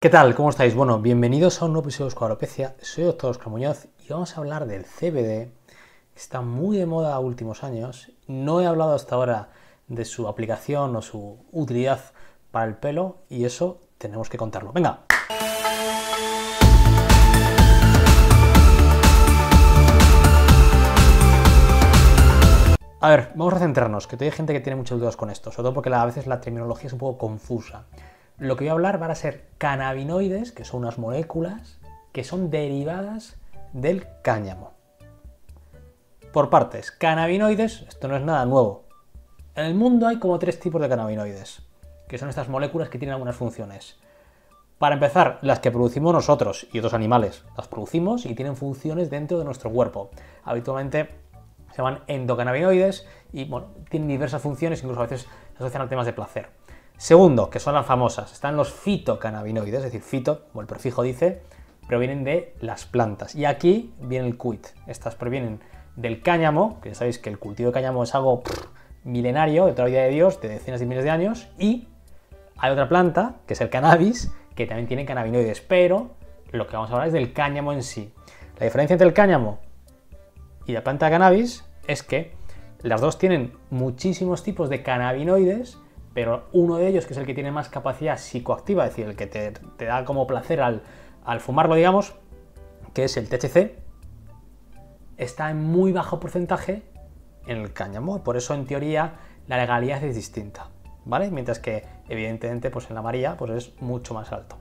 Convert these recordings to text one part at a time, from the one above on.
¿Qué tal? ¿Cómo estáis? Bueno, bienvenidos a un nuevo episodio de Escuadropecia. Soy Dr. Óscar Muñoz y vamos a hablar del CBD. Está muy de moda a últimos años. No he hablado hasta ahora de su aplicación o su utilidad para el pelo y eso tenemos que contarlo. ¡Venga! A ver, vamos a centrarnos, que todavía hay gente que tiene muchas dudas con esto, sobre todo porque a veces la terminología es un poco confusa. Lo que voy a hablar van a ser cannabinoides, que son unas moléculas que son derivadas del cáñamo. Por partes, cannabinoides, esto no es nada nuevo. En el mundo hay como 3 tipos de cannabinoides, que son estas moléculas que tienen algunas funciones. Para empezar, las que producimos nosotros y otros animales, las producimos y tienen funciones dentro de nuestro cuerpo. Habitualmente se llaman endocannabinoides y bueno, tienen diversas funciones, incluso a veces se asocian a temas de placer. Segundo, que son las famosas, están los fitocannabinoides, es decir, fito, como el prefijo dice, provienen de las plantas. Y aquí viene el quid. Estas provienen del cáñamo, que ya sabéis que el cultivo de cáñamo es algo milenario, de toda la vida de Dios, de decenas de miles de años, y hay otra planta, que es el cannabis, que también tiene cannabinoides, pero lo que vamos a hablar es del cáñamo en sí. La diferencia entre el cáñamo y la planta de cannabis es que las dos tienen muchísimos tipos de cannabinoides, pero uno de ellos, que es el que tiene más capacidad psicoactiva, es decir, el que te da como placer al fumarlo, digamos, que es el THC, está en muy bajo porcentaje en el cáñamo. Por eso, en teoría, la legalidad es distinta, ¿vale? Mientras que, evidentemente, pues en la María pues es mucho más alto.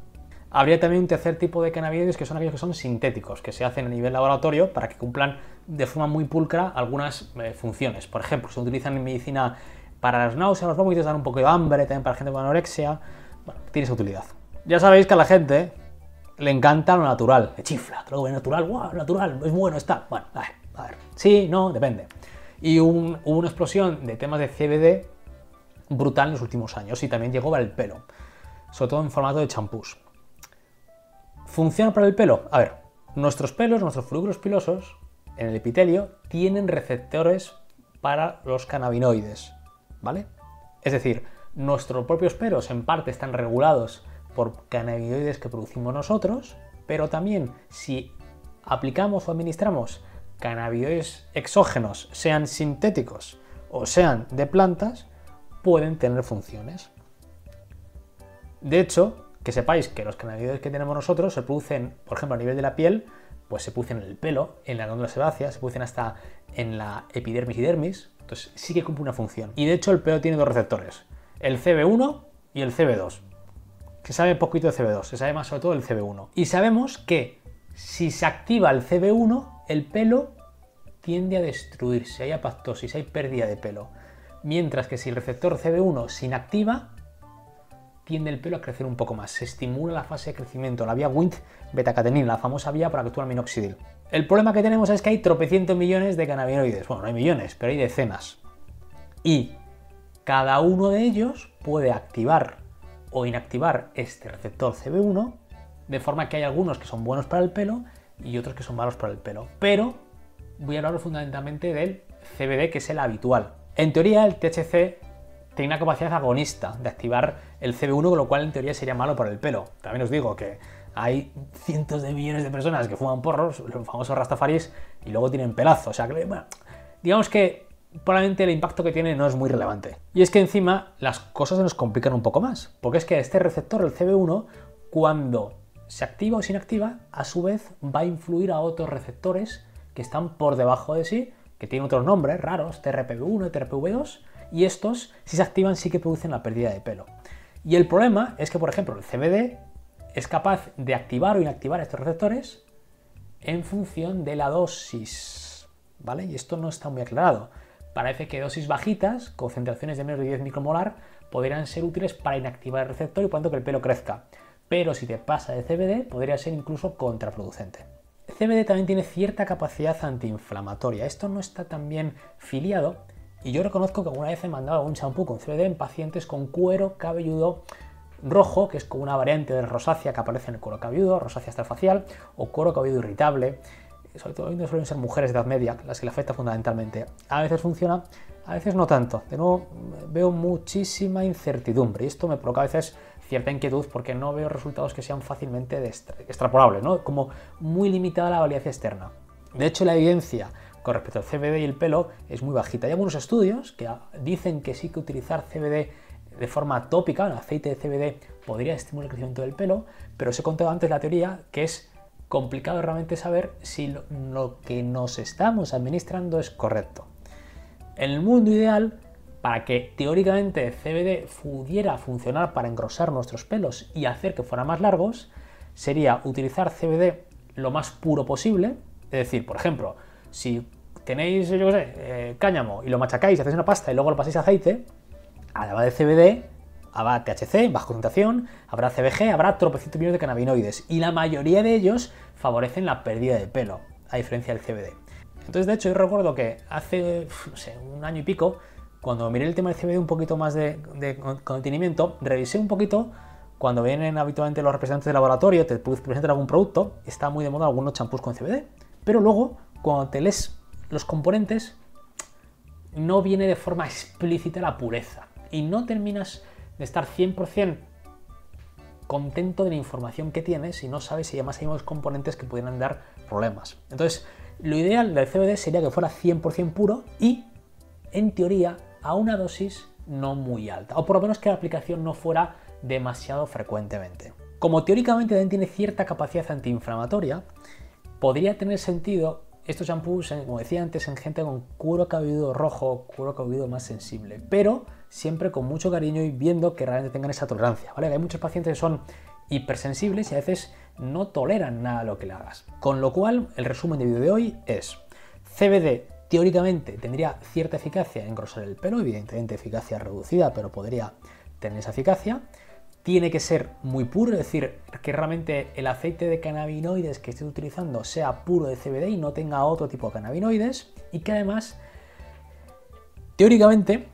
Habría también un tercer tipo de cannabinoides, que son aquellos que son sintéticos, que se hacen a nivel laboratorio para que cumplan de forma muy pulcra algunas funciones. Por ejemplo, se utilizan en medicina para las náuseas, los vómitos, dan un poco de hambre, también para gente con anorexia. Bueno, tiene esa utilidad. Ya sabéis que a la gente le encanta lo natural, le chifla, todo lo natural, ¡guau! Natural, es bueno, está. Bueno, a ver, sí, no, depende. Y hubo una explosión de temas de CBD brutal en los últimos años y también llegó para el pelo, sobre todo en formato de champús. ¿Funciona para el pelo? A ver, nuestros pelos, nuestros folículos pilosos, en el epitelio, tienen receptores para los cannabinoides, ¿vale? Es decir, nuestros propios pelos en parte están regulados por cannabinoides que producimos nosotros, pero también si aplicamos o administramos cannabinoides exógenos, sean sintéticos o sean de plantas, pueden tener funciones. De hecho, que sepáis que los cannabinoides que tenemos nosotros se producen, por ejemplo, a nivel de la piel, pues se producen en el pelo, en la glándula sebácea, se producen hasta en la epidermis y dermis, entonces sí que cumple una función. Y de hecho el pelo tiene dos receptores, el CB1 y el CB2. Se sabe poquito de CB2, se sabe más sobre todo del CB1. Y sabemos que si se activa el CB1, el pelo tiende a destruirse, hay apoptosis, hay pérdida de pelo. Mientras que si el receptor CB1 se inactiva, tiende el pelo a crecer un poco más, se estimula la fase de crecimiento, la vía Wnt-betacatenina, la famosa vía para que actúe el minoxidil. El problema que tenemos es que hay tropecientos millones de cannabinoides, bueno, no hay millones, pero hay decenas. Y cada uno de ellos puede activar o inactivar este receptor CB1, de forma que hay algunos que son buenos para el pelo y otros que son malos para el pelo. Pero voy a hablar fundamentalmente del CBD, que es el habitual. En teoría, el THC tiene una capacidad agonista de activar el CB1, con lo cual en teoría sería malo para el pelo. También os digo que hay cientos de millones de personas que fuman porros, los famosos rastafaris, y luego tienen pelazo. O sea, que, bueno, digamos que probablemente el impacto que tiene no es muy relevante. Y es que encima las cosas se nos complican un poco más, porque es que este receptor, el CB1, cuando se activa o se inactiva, a su vez va a influir a otros receptores que están por debajo de sí, que tienen otros nombres raros, TRPV1 y TRPV2, y estos, si se activan, sí que producen la pérdida de pelo. Y el problema es que, por ejemplo, el CBD es capaz de activar o inactivar estos receptores en función de la dosis, ¿vale? Y esto no está muy aclarado. Parece que dosis bajitas, concentraciones de menos de 10 micromolar, podrían ser útiles para inactivar el receptor y por tanto que el pelo crezca. Pero si te pasa de CBD, podría ser incluso contraproducente. El CBD también tiene cierta capacidad antiinflamatoria. Esto no está tan bien filiado. Y yo reconozco que alguna vez he mandado algún champú con CBD en pacientes con cuero cabelludo rojo, que es como una variante de rosácea que aparece en el cuero cabelludo, rosácea extrafacial, o cuero cabelludo irritable. Sobre todo suelen ser mujeres de edad media las que le afecta fundamentalmente. A veces funciona, a veces no tanto. De nuevo, veo muchísima incertidumbre y esto me provoca a veces cierta inquietud porque no veo resultados que sean fácilmente extrapolables, ¿no? Como muy limitada la validación externa. De hecho, la evidencia con respecto al CBD y el pelo es muy bajita. Hay algunos estudios que dicen que sí que utilizar CBD de forma tópica, el aceite de CBD, podría estimular el crecimiento del pelo, pero os he contado antes la teoría que es complicado realmente saber si lo que nos estamos administrando es correcto. En el mundo ideal, para que teóricamente el CBD pudiera funcionar para engrosar nuestros pelos y hacer que fueran más largos, sería utilizar CBD lo más puro posible. Es decir, por ejemplo, si tenéis, yo qué sé, cáñamo y lo machacáis y hacéis una pasta y luego lo pasáis a aceite, además de CBD, habrá THC, baja concentración, habrá CBG, habrá tropecientos millones de cannabinoides y la mayoría de ellos favorecen la pérdida de pelo, a diferencia del CBD. Entonces, de hecho, yo recuerdo que hace, no sé, un año y pico, cuando miré el tema del CBD un poquito más de contenimiento, revisé un poquito cuando vienen habitualmente los representantes de laboratorio, te presentan algún producto, está muy de moda algunos champús con CBD, pero luego, cuando te lees los componentes, no viene de forma explícita la pureza y no terminas de estar 100% contento de la información que tienes y no sabes si además hay unos componentes que pudieran dar problemas. Entonces, lo ideal del CBD sería que fuera 100% puro y, en teoría, a una dosis no muy alta, o por lo menos que la aplicación no fuera demasiado frecuentemente. Como teóricamente también tiene cierta capacidad antiinflamatoria, podría tener sentido estos shampoos, como decía antes, en gente con cuero cabelludo rojo, cuero cabelludo más sensible, pero siempre con mucho cariño y viendo que realmente tengan esa tolerancia, ¿vale? Hay muchos pacientes que son hipersensibles y a veces no toleran nada lo que le hagas. Con lo cual, el resumen del vídeo de hoy es: CBD teóricamente tendría cierta eficacia en engrosar el pelo, evidentemente eficacia reducida, pero podría tener esa eficacia. Tiene que ser muy puro, es decir, que realmente el aceite de cannabinoides que estés utilizando sea puro de CBD y no tenga otro tipo de cannabinoides, y que además, teóricamente,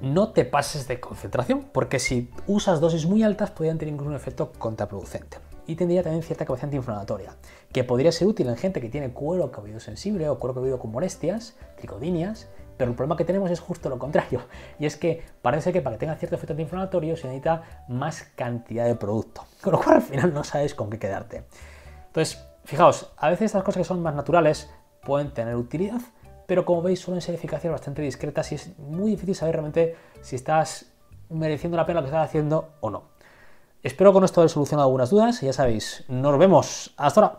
no te pases de concentración, porque si usas dosis muy altas podrían tener incluso un efecto contraproducente. Y tendría también cierta capacidad antiinflamatoria, que podría ser útil en gente que tiene cuero cabelludo sensible o cuero cabelludo con molestias, tricodinias, pero el problema que tenemos es justo lo contrario, y es que parece que para que tenga cierto efecto antiinflamatorio se necesita más cantidad de producto, con lo cual al final no sabes con qué quedarte. Entonces, fijaos, a veces estas cosas que son más naturales pueden tener utilidad, pero como veis suelen ser eficacias bastante discretas y es muy difícil saber realmente si estás mereciendo la pena lo que estás haciendo o no. Espero con esto haber solucionado algunas dudas y ya sabéis, nos vemos. ¡Hasta ahora!